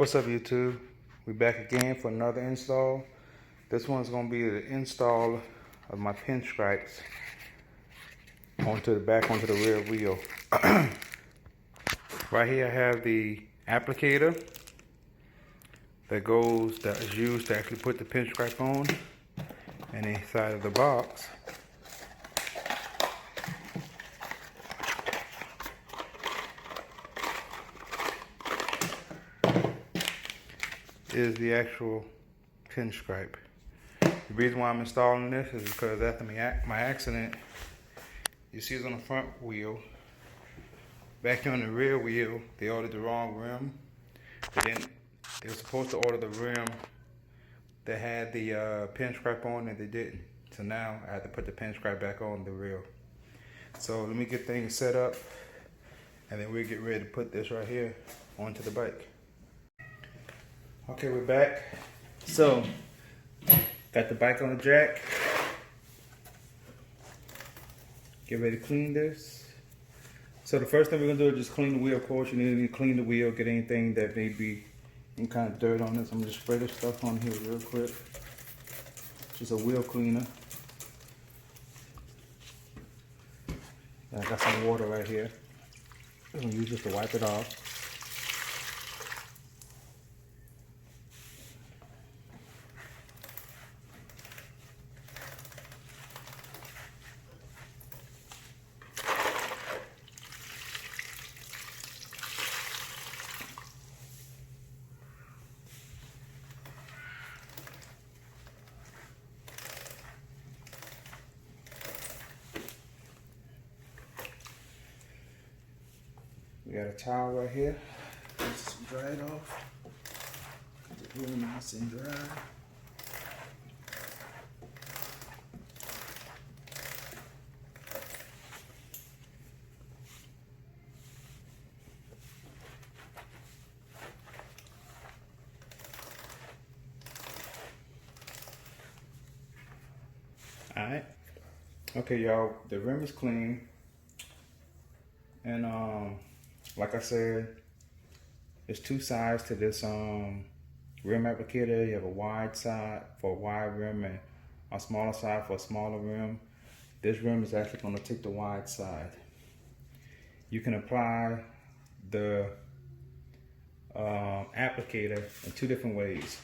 What's up, YouTube? We back again for another install. This one's gonna be the install of my pinstripes onto the rear wheel. Right here I have the applicator that is used to actually put the pinstripe on, and inside of the box is the actual pinstripe. The reason why I'm installing this is because after my accident, you see it's on the front wheel. Back here on the rear wheel, they ordered the wrong rim. They were supposed to order the rim that had the pinstripe on, and they didn't. So now I had to put the pinstripe back on the wheel. So let me get things set up, and then we'll get ready to put this right here onto the bike. Okay, we're back. So, got the bike on the jack. Get ready to clean this. So the first thing we're gonna do is just clean the wheel. Of course, you need to clean the wheel, get anything that may be any kind of dirt on this. I'm gonna just spray this stuff on here real quick. Just a wheel cleaner. And I got some water right here. I'm gonna use this to wipe it off. We got a towel right here. Let's dry it off. Get it real nice and dry. Alright. Okay, y'all, the rim is clean. And like I said, there's two sides to this rim applicator. You have a wide side for a wide rim and a smaller side for a smaller rim. This rim is actually going to take the wide side. You can apply the applicator in two different ways.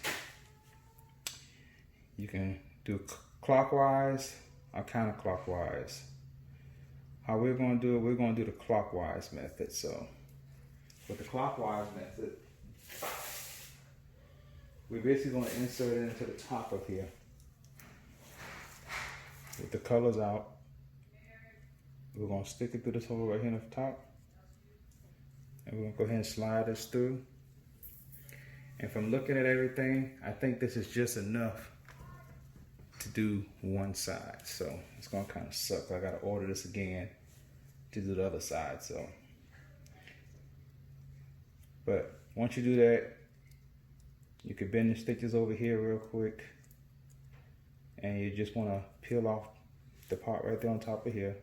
You can do clockwise or counterclockwise. How we're going to do it, we're going to do the clockwise method. So with the clockwise method, we're basically going to insert it into the top of here. With the colors out, we're going to stick it through this hole right here at the top. And we're going to go ahead and slide this through. And from looking at everything, I think this is just enough to do one side. So it's going to kind of suck. I got to order this again to do the other side. So, but once you do that, you can bend the stitches over here real quick, and you just want to peel off the part right there on top of here.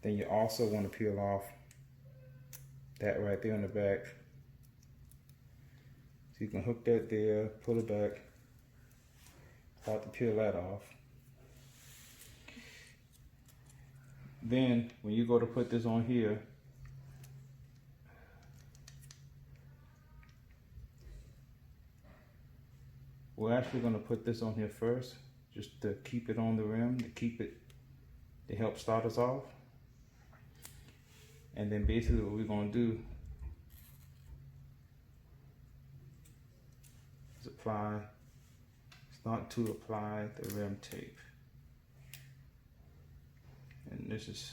Then you also want to peel off that right there on the back. So you can hook that there, pull it back, start to peel that off. Then when you go to put this on here, we're actually going to put this on here first, just to keep it on the rim, to help start us off. And then basically what we're going to do is start to apply the rim tape. And this is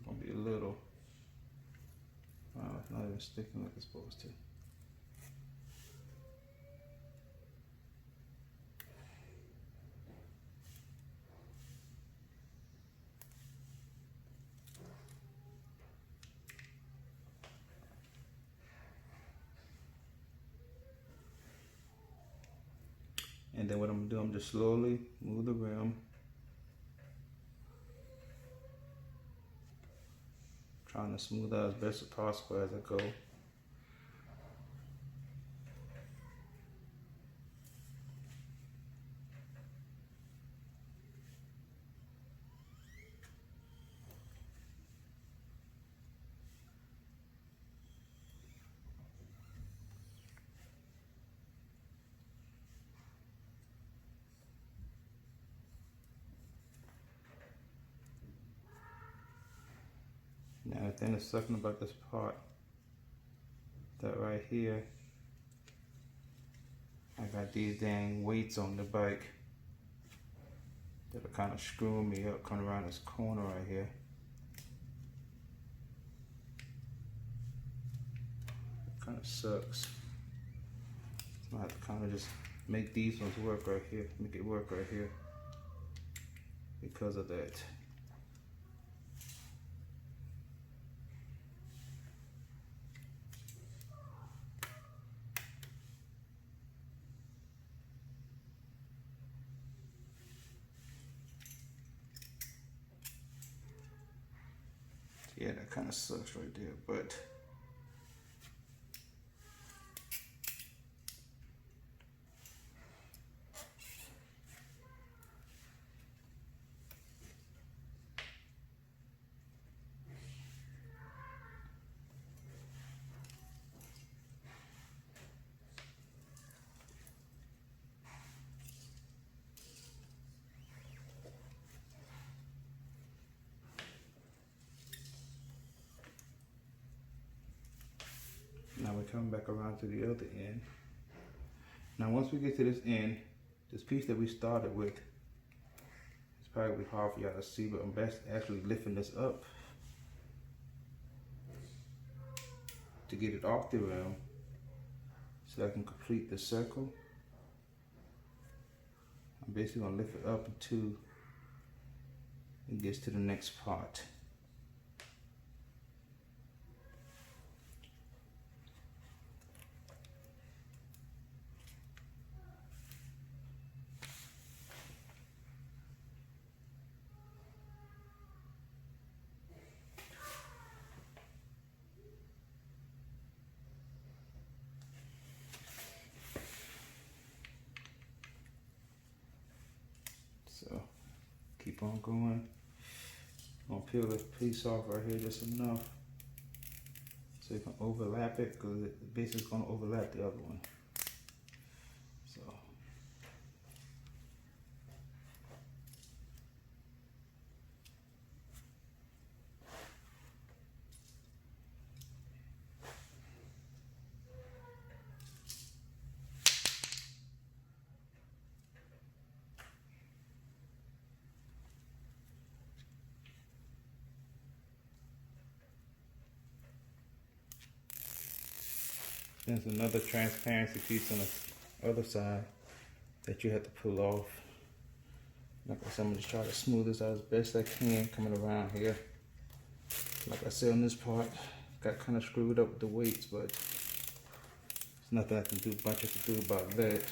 going to be a little, it's not even sticking like it's supposed to. And then what I'm going to do, I'm just slowly move the rim. Trying to smooth out as best as possible as I go. thing that's sucking about this part, that right here, I got these dang weights on the bike that are kind of screwing me up coming around this corner right here. It kind of sucks. So I have to kind of just make these ones work right here, make it work right here because of that. Yeah, that kind of sucks right there, but now we're coming back around to the other end. Now once we get to this end, this piece that we started with, it's probably hard for y'all to see, but I'm actually lifting this up to get it off the rim so I can complete the circle. I'm basically gonna lift it up until it gets to the next part. So keep on going. I'm gonna peel this piece off right here just enough so you can overlap it, because the base is gonna overlap the other one. So there's another transparency piece on the other side that you have to pull off. Like I said, I'm gonna just try to smooth this out as best I can coming around here. Like I said, on this part, got kind of screwed up with the weights, but there's nothing I can do, much I can do about that.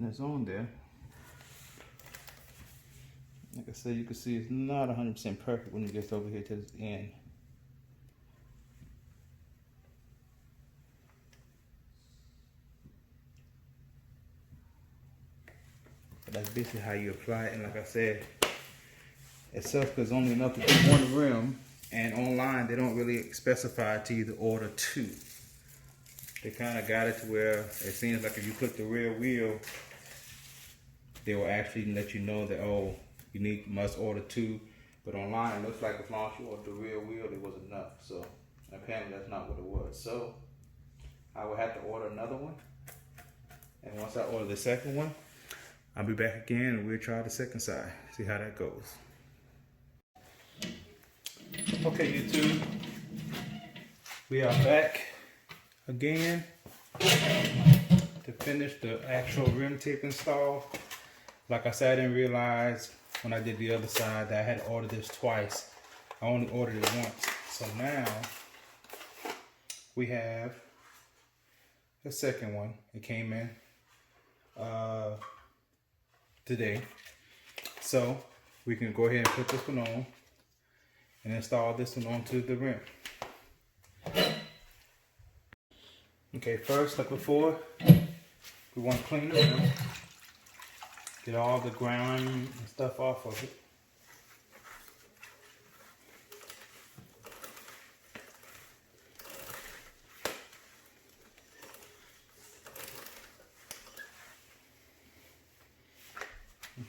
And it's on there. Like I said, you can see it's not 100% perfect when it gets over here to this end. But that's basically how you apply it. And like I said, it sucks because it's only enough to do one rim, and online they don't really specify to you to order two. They kind of got it to where it seems like if you put the rear wheel, they will actually let you know that, oh, you must order two. But online it looks like as long as you order the rear wheel, it was enough. So apparently that's not what it was. So I will have to order another one. And once I order the second one, I'll be back again and we'll try the second side, see how that goes. Okay, YouTube, we are back again to finish the actual rim tip install. Like I said, I didn't realize when I did the other side that I had to order this twice. I only ordered it once. So now we have the second one. It came in today. So we can go ahead and put this one on and install this one onto the rim. Okay, first, like before, we want to clean the rim. Get all the grime and stuff off of it.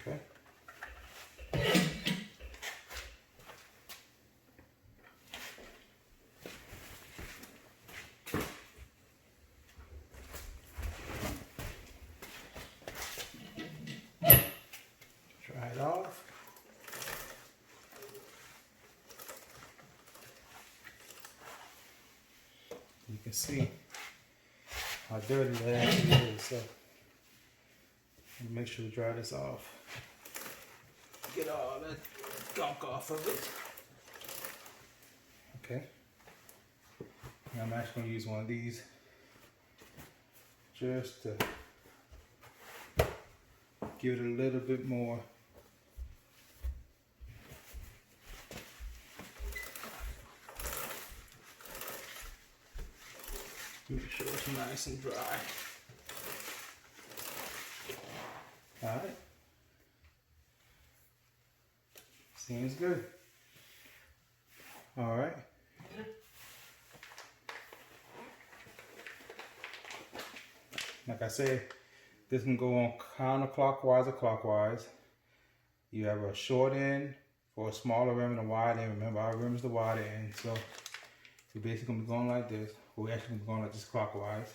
Okay. Dry it off. You can see how dirty that actually is. So make sure we dry this off. Get all that gunk off of it. Okay. Now I'm actually going to use one of these just to give it a little bit more. Make sure it's nice and dry. Alright. Seems good. Alright. Like I said, this can go on counterclockwise or clockwise. You have a short end for a smaller rim and a wide end. Remember, our rim is the wide end, so you're basically going to be going like this. We're actually going to be going like this clockwise.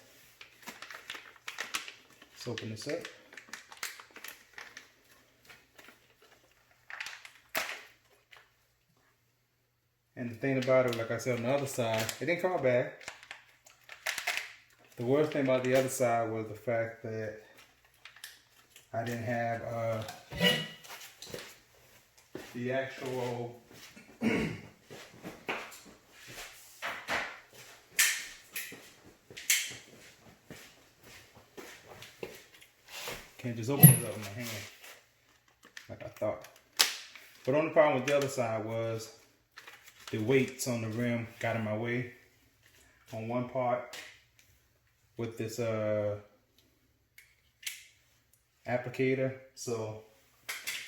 Let's open this up. And the thing about it, like I said on the other side, it didn't come out bad. The worst thing about the other side was the fact that I didn't have the actual can't just open it up in my hand like I thought. But only problem with the other side was the weights on the rim got in my way on one part with this applicator. So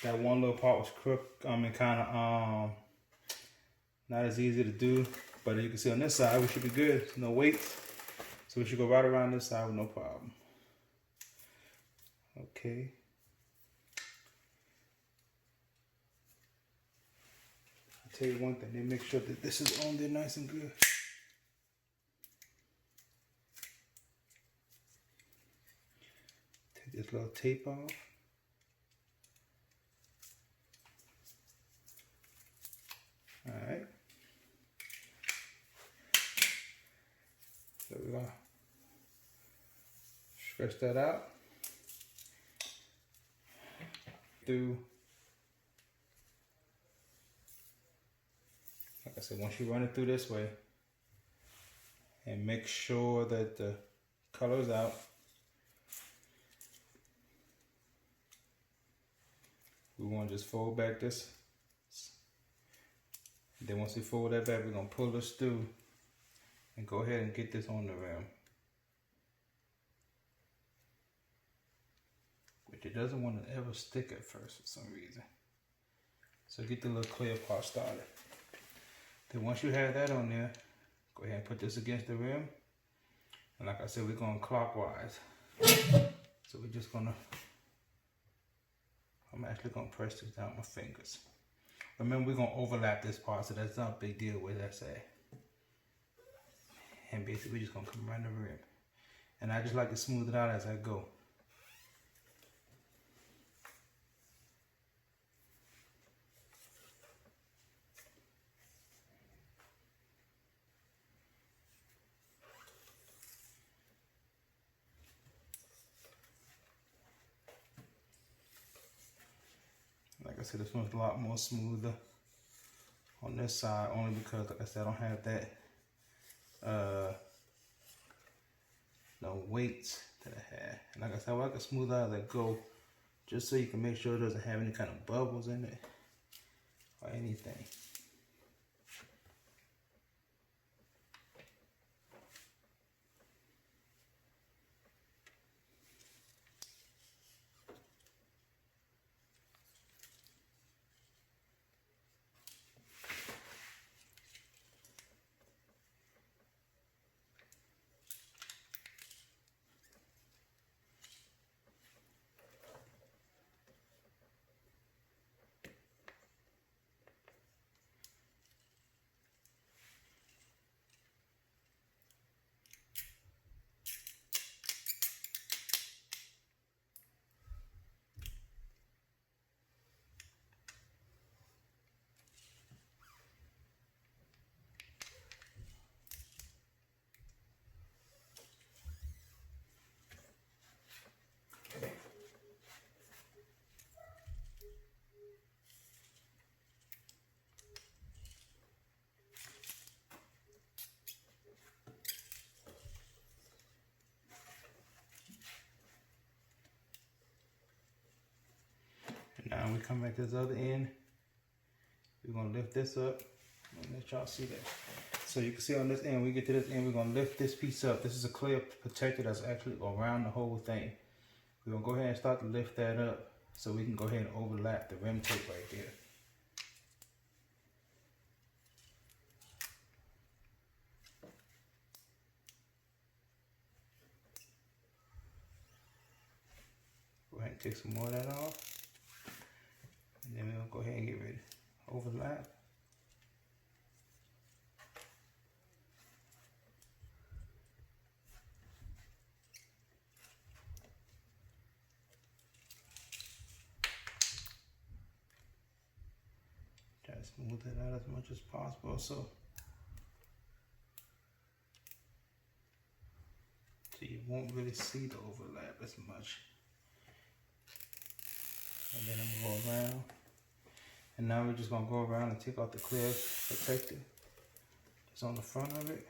that one little part was crooked. I mean, kind of not as easy to do. But as you can see on this side, we should be good. No weights, so we should go right around this side with no problem. Okay. I'll tell you one thing, they make sure that this is on there nice and good. Take this little tape off. Alright. So we're gonna stretch that out. Through, like I said, once you run it through this way and make sure that the color's out, we want to just fold back this. Then once we fold that back, we're going to pull this through and go ahead and get this on the rim. Which it doesn't want to ever stick at first for some reason. So get the little clear part started. Then once you have that on there, go ahead and put this against the rim. And like I said, we're going clockwise. So we're just gonna, I'm actually gonna press this down with my fingers. Remember, we're gonna overlap this part, so that's not a big deal with that say. And basically we're just gonna come around the rim. And I just like to smooth it out as I go. Like I said, this one's a lot more smoother on this side, only because, like I said, I don't have that no weights that I had. And like I said, I can smooth out that go, just so you can make sure it doesn't have any kind of bubbles in it or anything. Now we come back to this other end. We're gonna lift this up. I'm gonna let y'all see that. So you can see on this end, we get to this end, we're gonna lift this piece up. This is a clear protector that's actually around the whole thing. We're gonna go ahead and start to lift that up so we can go ahead and overlap the rim tape right there. Go ahead and take some more of that off. And then we'll go ahead and get ready. Overlap. Try to smooth it out as much as possible so you won't really see the overlap as much. And then I'm gonna go around. And now we're just gonna go around and take off the clear protector that's on the front of it.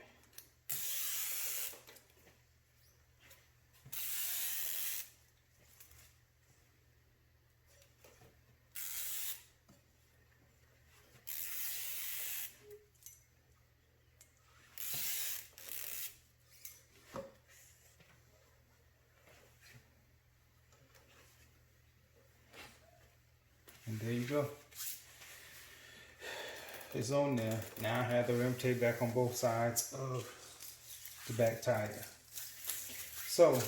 And there you go. It's on there. Now I have the rim tape back on both sides of the back tire. So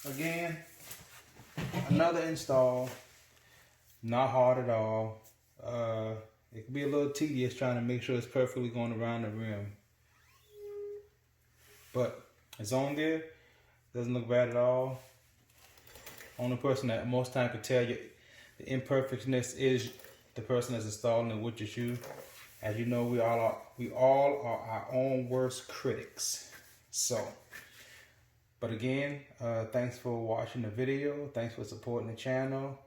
again, another install, not hard at all. It can be a little tedious trying to make sure it's perfectly going around the rim, but it's on there. Doesn't look bad at all. Only person that most time could tell you the imperfectness is the person that's installing it with your shoe. As you know, we all are our own worst critics. So, but again, thanks for watching the video. Thanks for supporting the channel.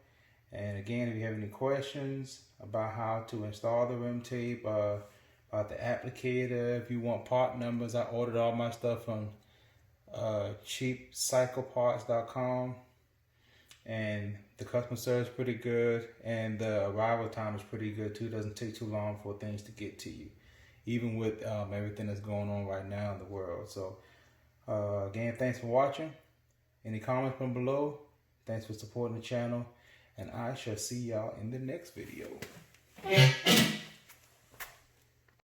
And again, if you have any questions about how to install the rim tape, about the applicator, if you want part numbers, I ordered all my stuff from cheapcycleparts.com. And the customer service is pretty good, and the arrival time is pretty good too. Doesn't take too long for things to get to you, even with everything that's going on right now in the world. So again, thanks for watching. Any comments from below? Thanks for supporting the channel, and I shall see y'all in the next video.